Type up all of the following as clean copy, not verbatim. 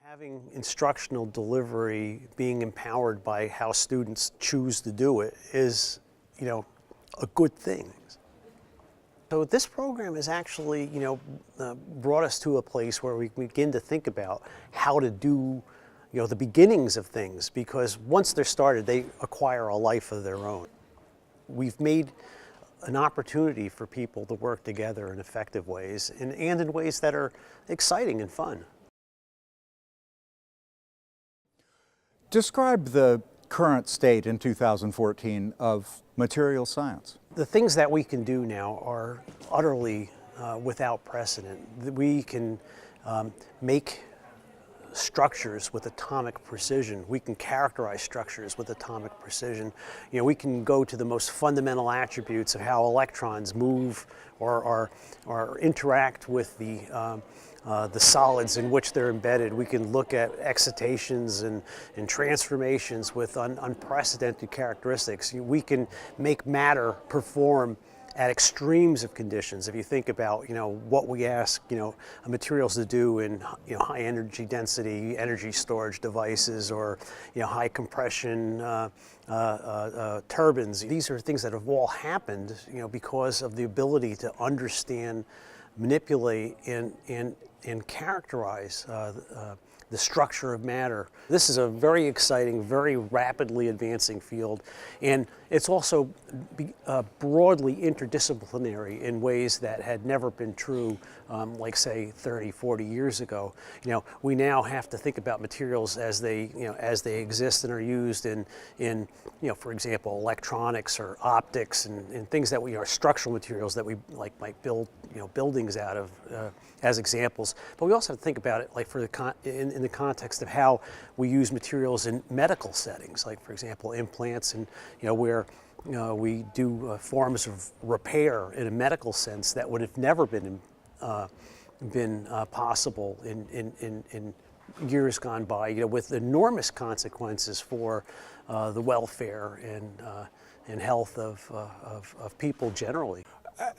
Having instructional delivery being empowered by how students choose to do it is, a good thing. So this program has actually, brought us to a place where we begin to think about how to do, the beginnings of things, because once they're started, they acquire a life of their own. We've made an opportunity for people to work together in effective ways and in ways that are exciting and fun. Describe the current state in 2014 of material science. The things that we can do now are utterly without precedent. We can make structures with atomic precision. We can characterize structures with atomic precision. We can go to the most fundamental attributes of how electrons move or interact with the solids in which they're embedded. We can look at excitations and transformations with unprecedented characteristics. We can make matter perform at extremes of conditions. If you think about, what we ask, materials to do in, high energy density, energy storage devices, or, high compression turbines. These are things that have all happened, because of the ability to understand, manipulate, and characterize the structure of matter. This is a very exciting, very rapidly advancing field, and it's also broadly interdisciplinary in ways that had never been true, like say 30, 40 years ago. We now have to think about materials as they exist and are used in for example, electronics or optics and things that we are structural materials that we might build buildings out of as examples. But we also have to think about it like in the context of how we use materials in medical settings, like for example implants, and where we do forms of repair in a medical sense that would have never been possible in years gone by, with enormous consequences for the welfare and health of people generally.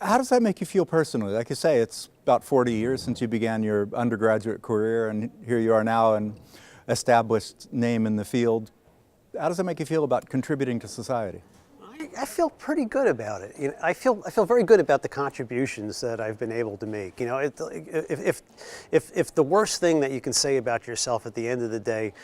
How does that make you feel personally? Like you say, it's about 40 years since you began your undergraduate career, and here you are now, an established name in the field. How does that make you feel about contributing to society? I feel pretty good about it. I feel very good about the contributions that I've been able to make. If the worst thing that you can say about yourself at the end of the day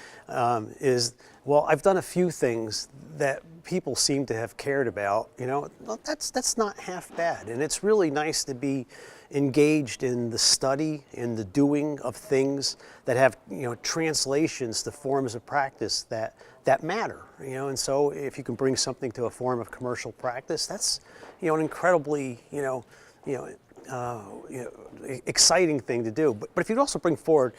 is, well, I've done a few things that people seem to have cared about, well, that's not half bad. And it's really nice to be engaged in the study and the doing of things that have translations to forms of practice that matter. And so if you can bring something to a form of commercial practice, that's an incredibly exciting thing to do. But if you'd also bring forward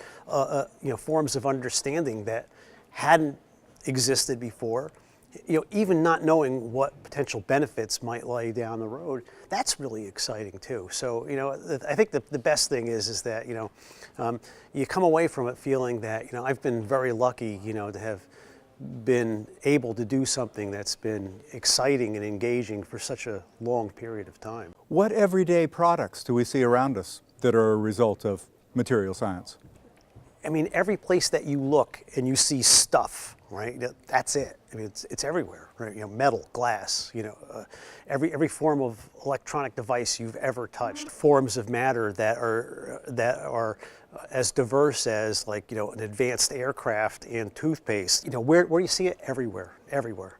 forms of understanding that hadn't existed before, even not knowing what potential benefits might lie down the road, that's really exciting too. So, I think the best thing is that, you come away from it feeling that, I've been very lucky, to have been able to do something that's been exciting and engaging for such a long period of time. What everyday products do we see around us that are a result of material science? I mean, every place that you look and you see stuff, right? That's it. I mean, it's everywhere, right? Metal, glass, every form of electronic device you've ever touched. Forms of matter that are as diverse as an advanced aircraft and toothpaste. Where do you see it? Everywhere, everywhere.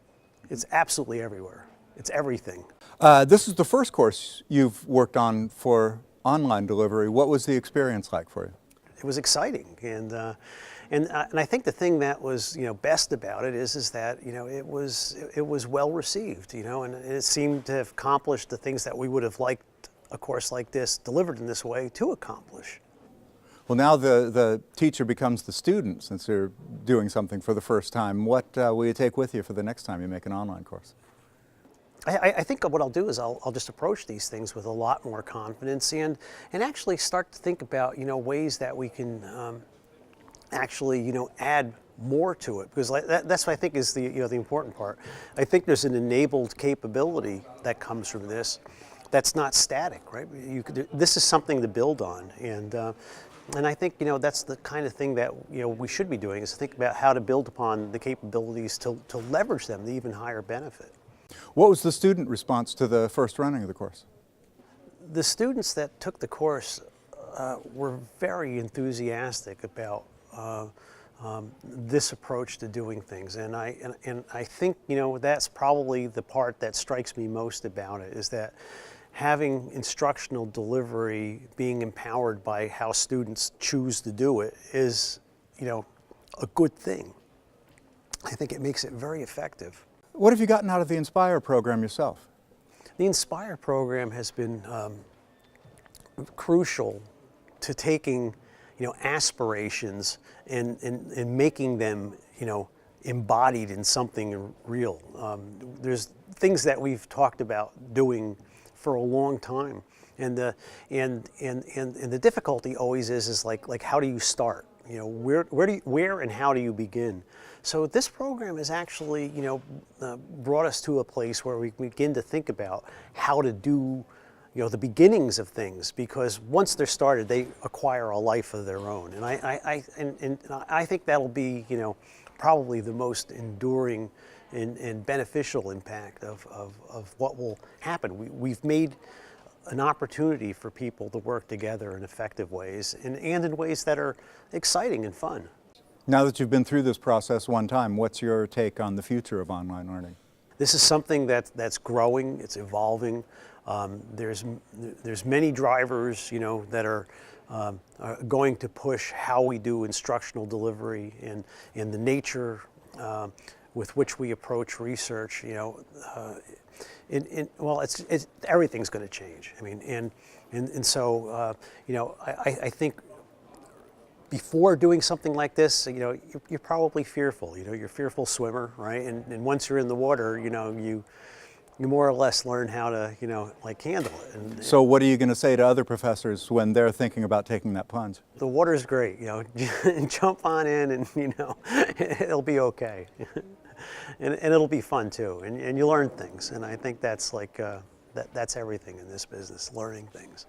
It's absolutely everywhere. It's everything. This is the first course you've worked on for online delivery. What was the experience like for you? It was exciting, and I think the thing that was best about it is that it was well received, and it seemed to have accomplished the things that we would have liked a course like this delivered in this way to accomplish. Well, now the teacher becomes the student since you're doing something for the first time. What will you take with you for the next time you make an online course? I think what I'll do is I'll just approach these things with a lot more confidence and actually start to think about ways that we can actually add more to it, because that's what I think is the the important part. I think there's an enabled capability that comes from this that's not static, right? This is something to build on, and And I think, that's the kind of thing that, we should be doing, is think about how to build upon the capabilities to leverage them to even higher benefit. What was the student response to the first running of the course? The students that took the course were very enthusiastic about this approach to doing things, and I think that's probably the part that strikes me most about it, is that having instructional delivery being empowered by how students choose to do it is a good thing. I think it makes it very effective. What have you gotten out of the Inspire program yourself? The Inspire program has been crucial to taking aspirations and making them embodied in something real. There's things that we've talked about doing for a long time, and the difficulty always is like how do you start? Where and how do you begin? So this program has actually brought us to a place where we begin to think about how to do the beginnings of things, because once they're started, they acquire a life of their own, and I think that'll be probably the most enduring and beneficial impact of what will happen. We've made an opportunity for people to work together in effective ways and in ways that are exciting and fun. Now that you've been through this process one time, what's your take on the future of online learning? This is something that's growing, it's evolving. There's many drivers, that are going to push how we do instructional delivery and the nature with which we approach research. Well, everything's going to change. I mean, and so I think before doing something like this, you're probably fearful. You're a fearful swimmer, right? And once you're in the water, you more or less learn how to, handle it. And, so what are you going to say to other professors when they're thinking about taking that plunge? The water's great, jump on in and, it'll be okay. and it'll be fun too, and you learn things. And I think that's that's everything in this business, learning things.